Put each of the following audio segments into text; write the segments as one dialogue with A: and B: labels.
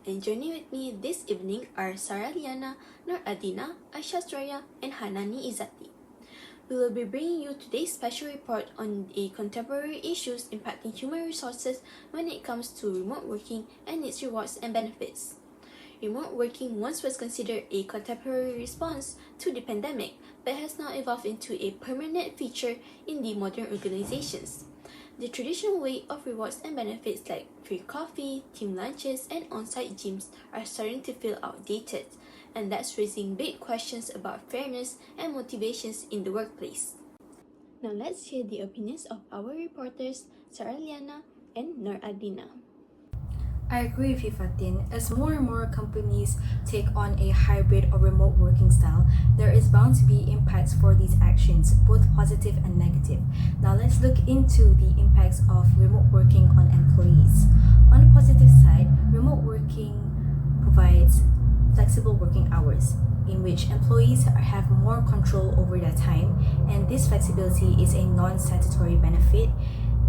A: and joining with me this evening are Sarah Liana, Noor, Aisha Suraya, and Hanani Izzati. We will be bringing you today's special report on the contemporary issues impacting human resources when it comes to remote working and its rewards and benefits. Remote working once was considered a contemporary response to the pandemic, but has now evolved into a permanent feature in the modern organizations. The traditional way of rewards and benefits like free coffee, team lunches, and on-site gyms are starting to feel outdated, and that's raising big questions about fairness and motivations in the workplace. Now let's hear the opinions of our reporters Sarah Liana and Noor.
B: I agree with you, Fatin. As more and more companies take on a hybrid or remote working style, there is bound to be impacts for these actions, both positive and negative. Now let's look into the impacts of remote working on employees. On the positive side, remote working provides flexible working hours, in which employees have more control over their time, and this flexibility is a non-statutory benefit.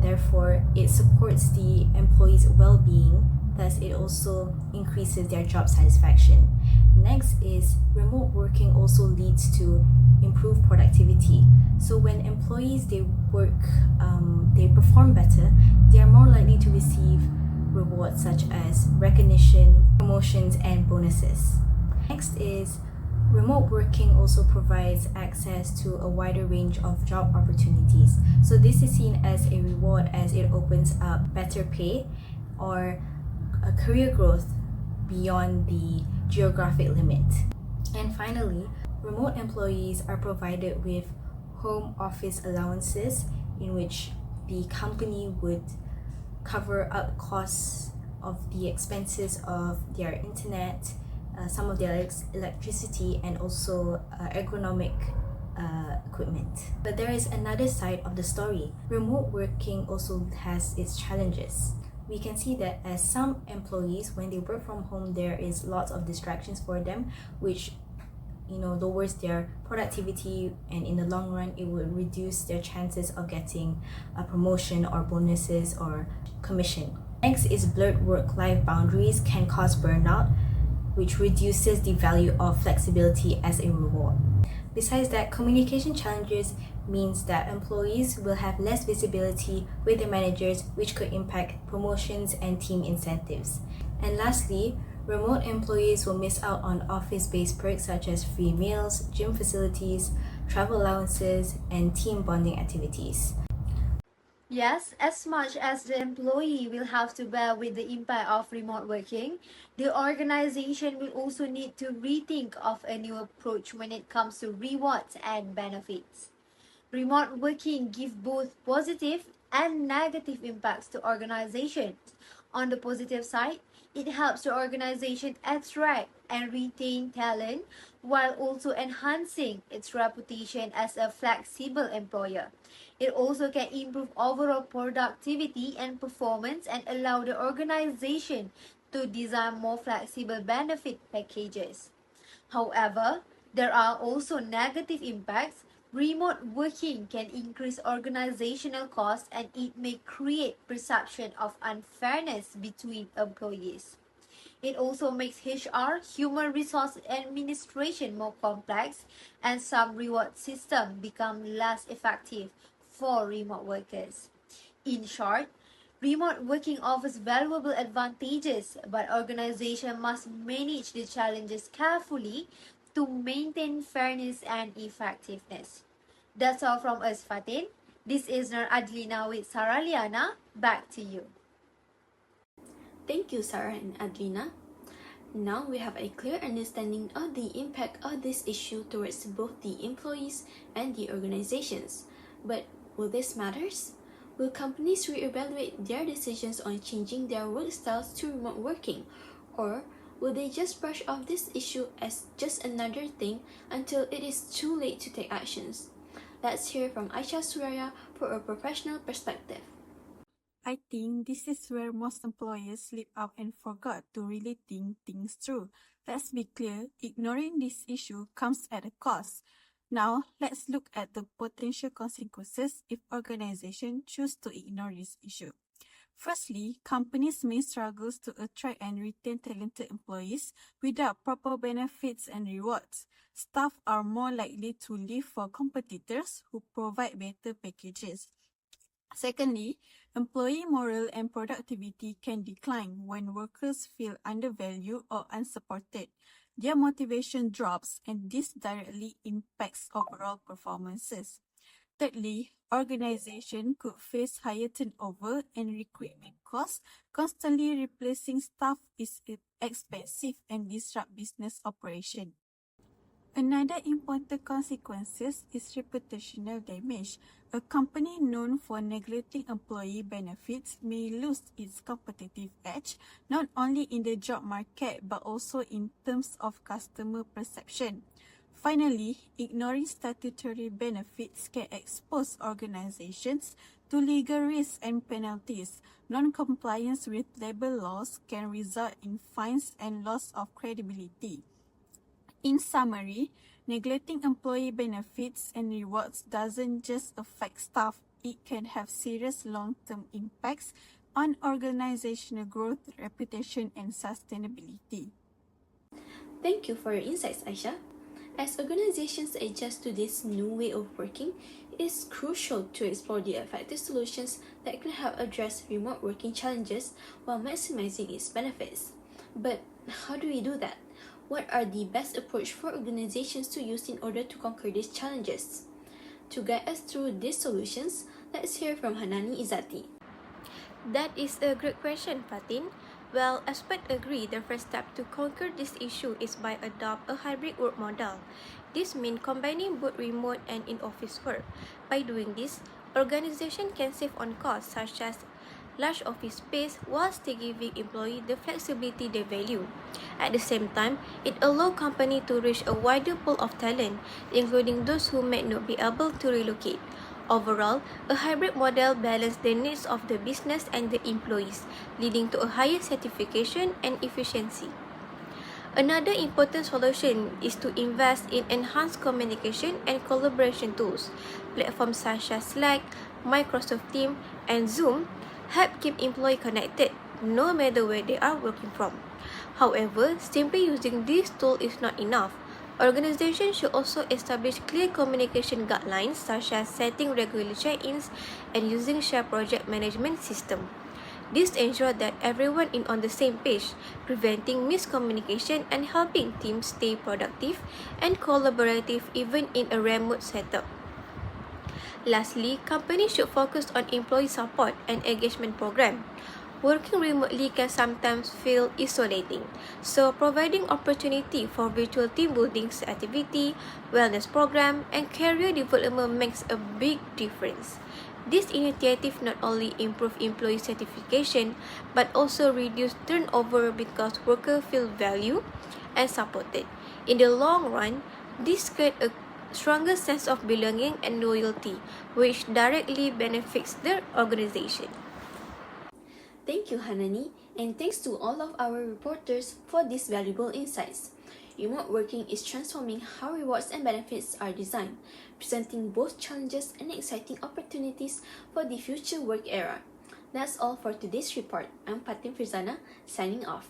B: Therefore, it supports the employees' well-being, thus it also increases their job satisfaction. Next is remote working also leads to improved productivity. So when employees they perform better, they are more likely to receive rewards such as recognition, promotions, and bonuses. Next is remote working also provides access to a wider range of job opportunities. So this is seen as a reward as it opens up better pay or a career growth beyond the geographic limit. And finally, remote employees are provided with home office allowances, in which the company would cover up costs of the expenses of their internet, some of their electricity, and also ergonomic equipment. But there is another side of the story. Remote working also has its challenges. We can see that as some employees, when they work from home, there is lots of distractions for them, which lowers their productivity, and in the long run it will reduce their chances of getting a promotion or bonuses or commission. Next is blurred work-life boundaries can cause burnout, which reduces the value of flexibility as a reward. Besides that, communication challenges means that employees will have less visibility with their managers, which could impact promotions and team incentives. And lastly, remote employees will miss out on office-based perks such as free meals, gym facilities, travel allowances, and team bonding activities.
C: Yes, as much as the employee will have to bear with the impact of remote working, the organization will also need to rethink of a new approach when it comes to rewards and benefits. Remote working gives both positive and negative impacts to organizations. On the positive side, it helps the organization attract and retain talent while also enhancing its reputation as a flexible employer. It also can improve overall productivity and performance and allow the organization to design more flexible benefit packages. However, there are also negative impacts. Remote working can increase organizational costs and it may create perception of unfairness between employees. It also makes HR, human resource administration, more complex, and some reward systems become less effective for remote workers. In short, remote working offers valuable advantages, but organizations must manage the challenges carefully to maintain fairness and effectiveness. That's all from us, Fatin. This is Noor with Sarah Liana. Back to you.
A: Thank you, Sarah and Adlina. Now we have a clear understanding of the impact of this issue towards both the employees and the organizations. But will this matter? Will companies reevaluate their decisions on changing their work styles to remote working? Or will they just brush off this issue as just another thing until it is too late to take actions? Let's hear from Aisha Suraya for a professional perspective.
D: I think this is where most employers slip up and forgot to really think things through. Let's be clear, ignoring this issue comes at a cost. Now, let's look at the potential consequences if organizations choose to ignore this issue. Firstly, companies may struggle to attract and retain talented employees without proper benefits and rewards. Staff are more likely to leave for competitors who provide better packages. Secondly, employee morale and productivity can decline when workers feel undervalued or unsupported. Their motivation drops, and this directly impacts overall performances. Thirdly, organization could face higher turnover and recruitment costs. Constantly replacing staff is expensive and disrupt business operation. Another important consequence is reputational damage. A company known for neglecting employee benefits may lose its competitive edge, not only in the job market but also in terms of customer perception. Finally, ignoring statutory benefits can expose organizations to legal risks and penalties. Non-compliance with labor laws can result in fines and loss of credibility. In summary, neglecting employee benefits and rewards doesn't just affect staff, it can have serious long-term impacts on organizational growth, reputation, and sustainability.
A: Thank you for your insights, Aisha. As organizations adjust to this new way of working, it is crucial to explore the effective solutions that can help address remote working challenges while maximizing its benefits. But how do we do that? What are the best approach for organizations to use in order to conquer these challenges? To guide us through these solutions, let's hear from Hanani Izzati.
E: That is a great question, Fatin. Well, experts agree the first step to conquer this issue is by adopt a hybrid work model. This means combining both remote and in-office work. By doing this, organizations can save on costs such as large office space while still giving employees the flexibility they value. At the same time, it allows companies to reach a wider pool of talent, including those who may not be able to relocate. Overall, a hybrid model balances the needs of the business and the employees, leading to a higher certification and efficiency. Another important solution is to invest in enhanced communication and collaboration tools. Platforms such as Slack, Microsoft Teams, and Zoom help keep employees connected, no matter where they are working from. However, simply using these tools is not enough. Organizations should also establish clear communication guidelines such as setting regular check-ins and using shared project management system. This ensures that everyone is on the same page, preventing miscommunication and helping teams stay productive and collaborative even in a remote setup. Lastly, companies should focus on employee support and engagement program. Working remotely can sometimes feel isolating, so providing opportunity for virtual team building activity, wellness program, and career development makes a big difference. This initiative not only improve employee certification but also reduce turnover because workers feel valued and supported. In the long run, this creates a stronger sense of belonging and loyalty, which directly benefits the organization.
A: Thank you, Hanani, and thanks to all of our reporters for these valuable insights. Remote working is transforming how rewards and benefits are designed, presenting both challenges and exciting opportunities for the future work era. That's all for today's report. I'm Fatin Firzana, signing off.